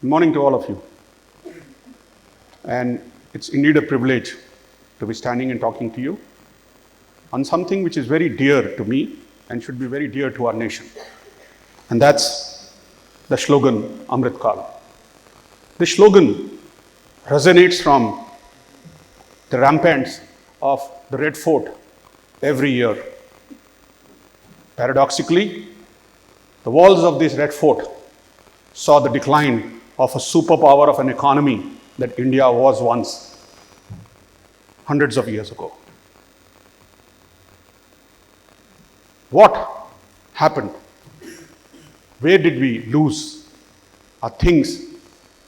Good morning to all of you. And it's indeed a privilege to be standing and talking to you on something which is very dear to me and should be very dear to our nation. And that's the slogan, Amrit Kaal. This slogan resonates from the ramparts of the Red Fort every year. Paradoxically, the walls of this Red Fort saw the decline of a superpower of an economy that India was once, hundreds of years ago. What happened? Where did we lose? Are things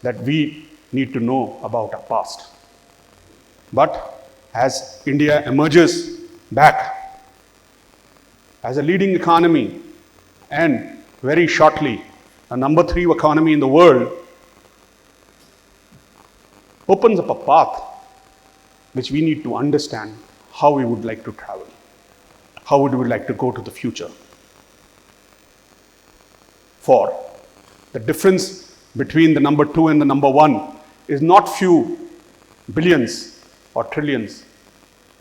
that we need to know about our past. But as India emerges back as a leading economy and very shortly a number 3 economy in the world, opens up a path which we need to understand how we would like to travel. How would we like to go to the future? For the difference between the number 2 and the number 1 is not few billions or trillions.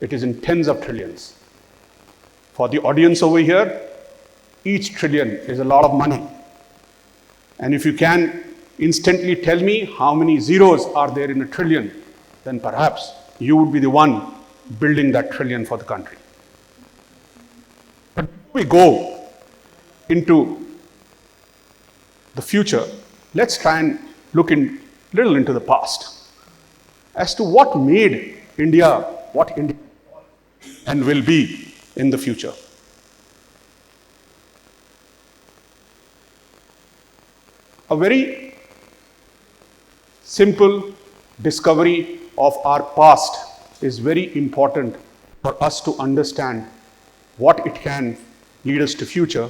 It is in tens of trillions. For the audience over here, each trillion is a lot of money. And if you can instantly tell me how many zeros are there in a trillion, then perhaps you would be the one building that trillion for the country. But before we go into the future, let's try and look a little into the past as to what made India what India and will be in the future. A very simple discovery of our past is very important for us to understand what it can lead us to future.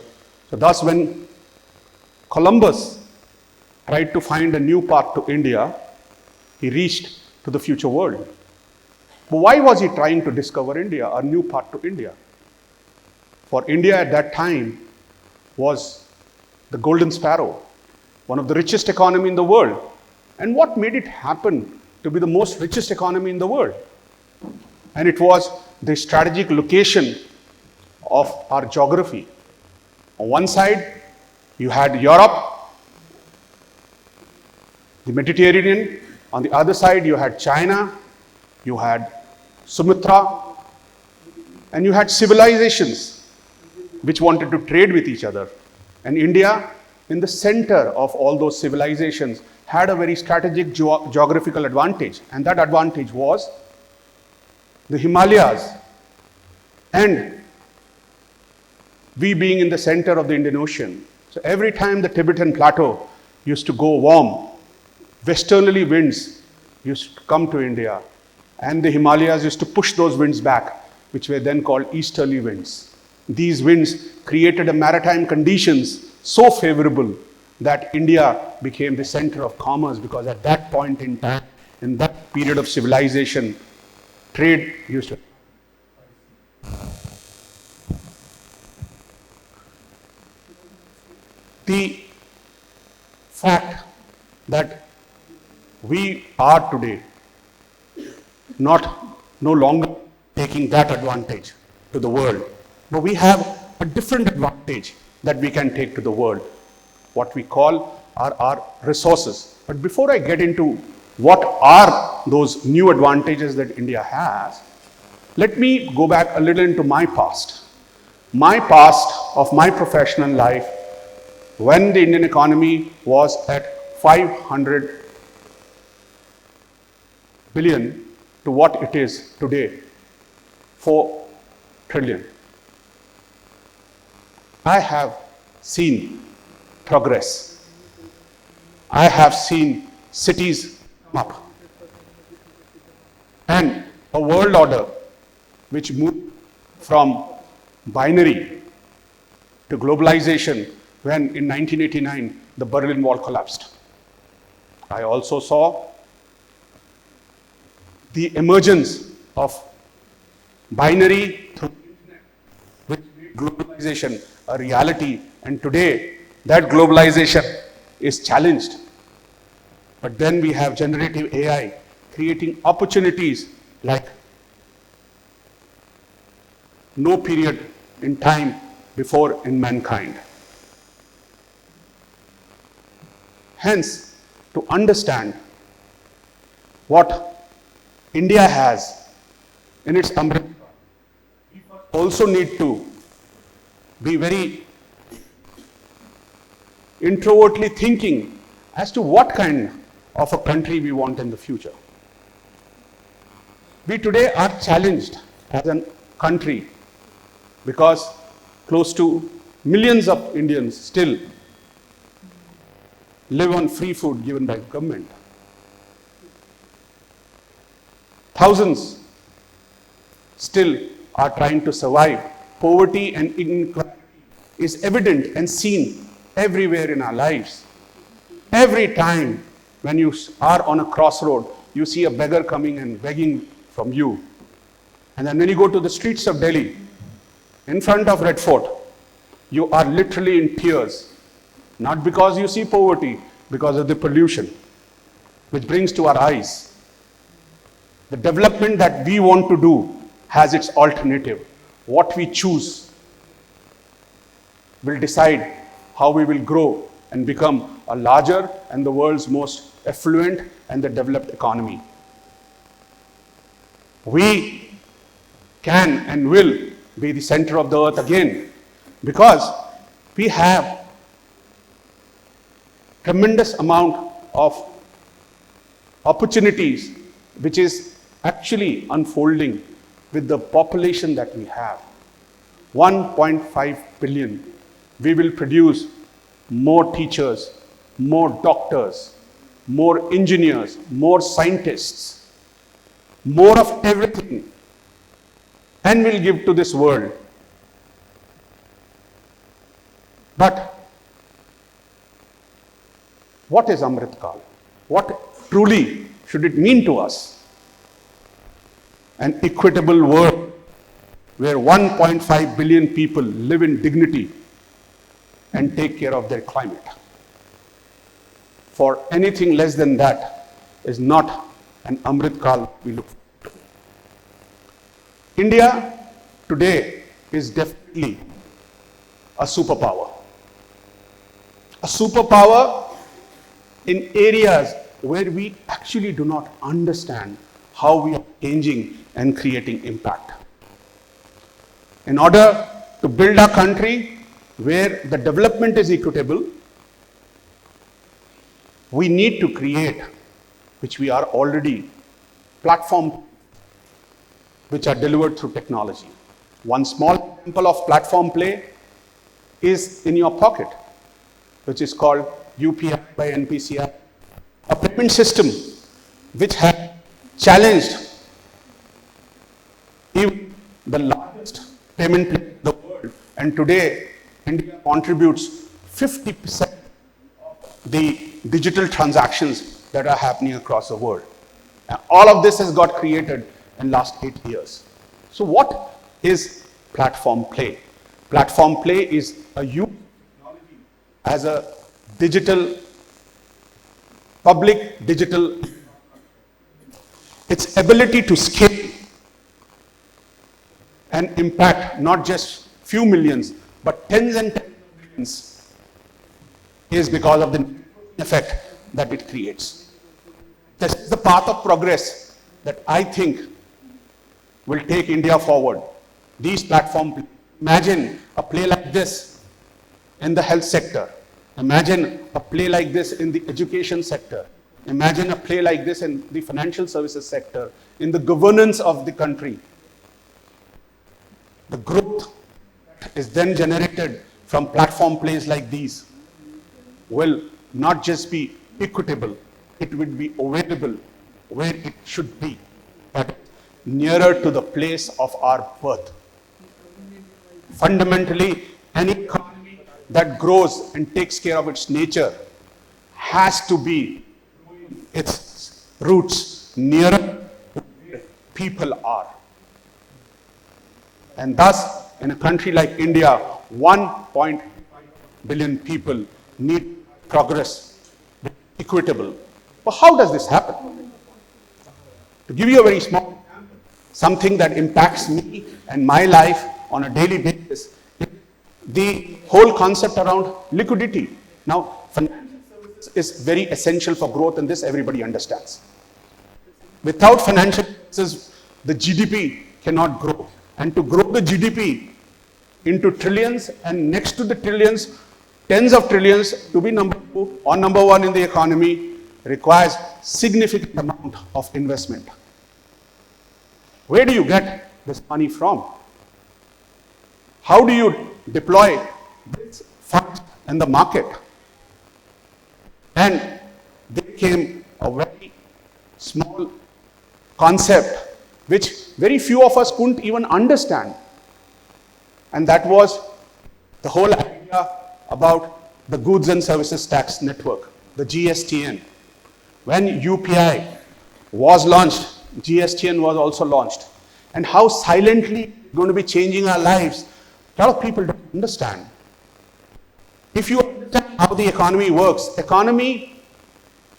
So thus, when Columbus tried to find a new path to India, he reached to the future world. But why was he trying to discover India, a new path to India? For India at that time was the golden sparrow, one of the richest economy in the world. And what made it happen to be the most richest economy in the world? And it was the strategic location of our geography. On one side, you had Europe, the Mediterranean. On the other side, you had China, you had Sumatra, and you had civilizations which wanted to trade with each other. And India, in the center of all those civilizations, had a very strategic geographical advantage. And that advantage was the Himalayas. And we being in the center of the Indian Ocean. So every time the Tibetan plateau used to go warm, westerly winds used to come to India. And the Himalayas used to push those winds back, which were then called easterly winds. These winds created a maritime conditions so favorable that India became the center of commerce, because at that point in time, in that period of civilization, trade used to. The fact that we are today no longer taking that advantage to the world, but we have a different advantage that we can take to the world, what we call are our resources. But before I get into what are those new advantages that India has, let me go back a little into my past. My past of my professional life, when the Indian economy was at 500 billion to what it is today, 4 trillion. I have seen progress. I have seen cities come up. And a world order which moved from binary to globalization when in 1989 the Berlin Wall collapsed. I also saw the emergence of binary through internet, which made globalization a reality, and today that globalization is challenged. But then we have generative AI creating opportunities like no period in time before in mankind. Hence, to understand what India has in its Amrit, we also need to be very introvertly thinking as to what kind of a country we want in the future. We today are challenged as a country because close to millions of Indians still live on free food given by government. Thousands still are trying to survive. Poverty and inequality is evident and seen everywhere in our lives. Every time when you are on a crossroad, you see a beggar coming and begging from you. And then when you go to the streets of Delhi, in front of Red Fort, you are literally in tears. Not because you see poverty, because of the pollution, which brings to our eyes. The development that we want to do has its alternative. What we choose will decide how we will grow and become a larger and the world's most affluent and the developed economy. We can and will be the center of the earth again because we have tremendous amount of opportunities which is actually unfolding with the population that we have. 1.5 billion. We will produce more teachers, more doctors, more engineers, more scientists, more of everything, and will give to this world. But what is Amrit Kaal? What truly should it mean to us? An equitable world where 1.5 billion people live in dignity and take care of their climate. For anything less than that is not an Amrit Kaal we look for. India today is definitely a superpower. A superpower in areas where we actually do not understand how we are changing and creating impact. In order to build a country where the development is equitable, we need to create, which we are already, platforms which are delivered through technology. One small example of platform play is in your pocket, which is called UPI by NPCI, a payment system which has challenged even the largest payment play in the world. And today, India contributes 50% of the digital transactions that are happening across the world. And all of this has got created in the last 8 years. So what is platform play? Platform play is a use of technology as a digital, public digital, its ability to scale and impact not just few millions, but tens and tens of millions is because of the effect that it creates. This is the path of progress that I think will take India forward. These platforms, imagine a play like this in the health sector. Imagine a play like this in the education sector. Imagine a play like this in the financial services sector, in the governance of the country. The growth that is then generated from platform plays like these will not just be equitable, it will be available where it should be, but nearer to the place of our birth. Fundamentally, any economy that grows and takes care of its nature has to be its roots nearer where people are. And thus, in a country like India, 1.5 billion people need progress, equitable. But how does this happen? To give you a very small example, something that impacts me and my life on a daily basis, the whole concept around liquidity. Now, financial services is very essential for growth, and this everybody understands. Without financial services, the GDP cannot grow. And to grow the GDP into trillions and next to the trillions, tens of trillions, to be number 2 or number 1 in the economy requires significant amount of investment. Where do you get this money from? How do you deploy this fund in the market? And there came a very small concept which very few of us couldn't even understand. And that was the whole idea about the Goods and Services Tax Network, the GSTN. When UPI was launched, GSTN was also launched. And how silently going to be changing our lives, a lot of people don't understand. If you understand how the economy works, economy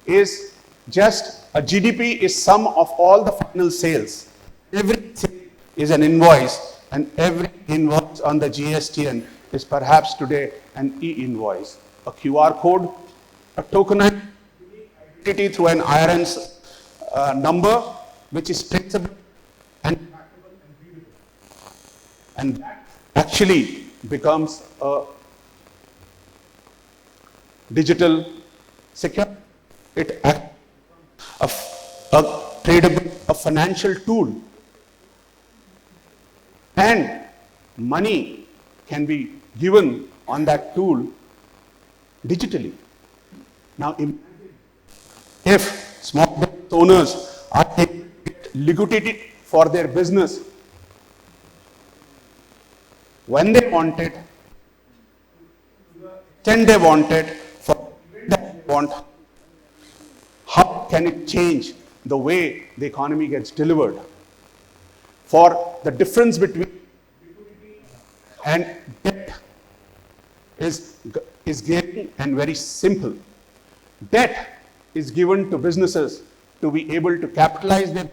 is just a GDP is sum of all the final sales. Every sale is an invoice, and every invoice on the GSTN is perhaps today an e-invoice, a QR code, a tokenized identity through an IRN's number, which is traceable and trackable and readable. And that actually becomes a digital security. It acts a tradable, a financial tool. And money can be given on that tool digitally. Now imagine if small business owners are taking liquidity for their business when they want it, then they want it, for that they want. How can it change the way the economy gets delivered? For the difference between liquidity and debt is given and very simple. Debt is given to businesses to be able to capitalize their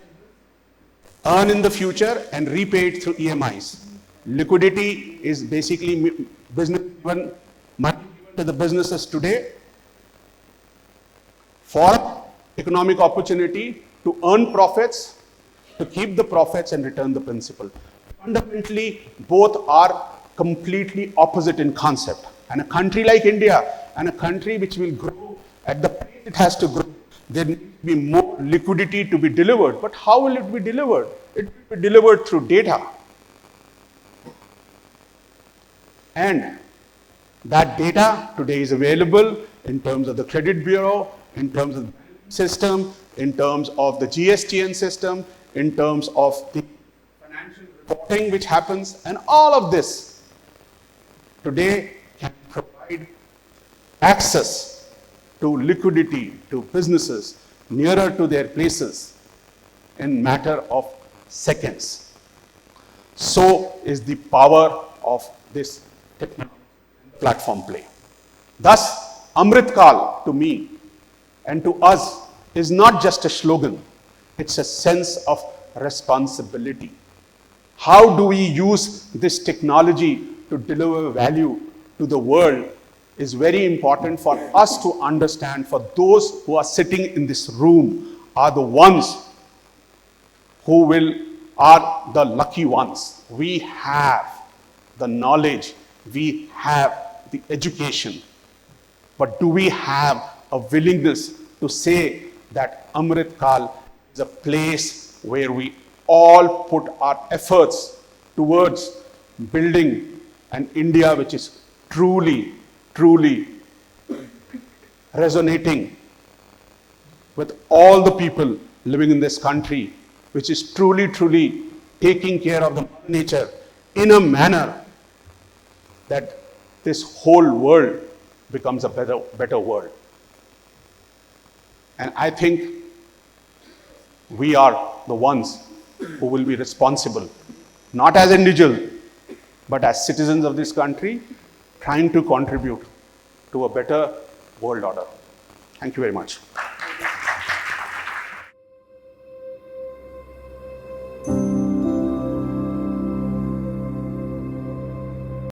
earn in the future and repay it through EMIs. Liquidity is basically business given money given to the businesses today for economic opportunity to earn profits, to keep the profits and return the principal. Fundamentally, both are completely opposite in concept. And a country like India, and a country which will grow at the pace it has to grow, there needs to be more liquidity to be delivered. But how will it be delivered? It will be delivered through data. And that data today is available in terms of the credit bureau, in terms of the system, in terms of the GSTN system, in terms of the financial reporting which happens, and all of this today can provide access to liquidity to businesses nearer to their places in matter of seconds. So is the power of this technology platform play. Thus, Amrit Kaal to me and to us is not just a slogan, it's a sense of responsibility. How do we use this technology to deliver value to the world is very important for us to understand. For those who are sitting in this room are the ones who are the lucky ones. We have the knowledge, we have the education, but do we have a willingness to say that Amrit Kaal is a place where we all put our efforts towards building an India which is truly, truly resonating with all the people living in this country, which is truly, truly taking care of the nature in a manner that this whole world becomes a better world. And I think we are the ones who will be responsible, not as individuals, but as citizens of this country, trying to contribute to a better world order. Thank you very much.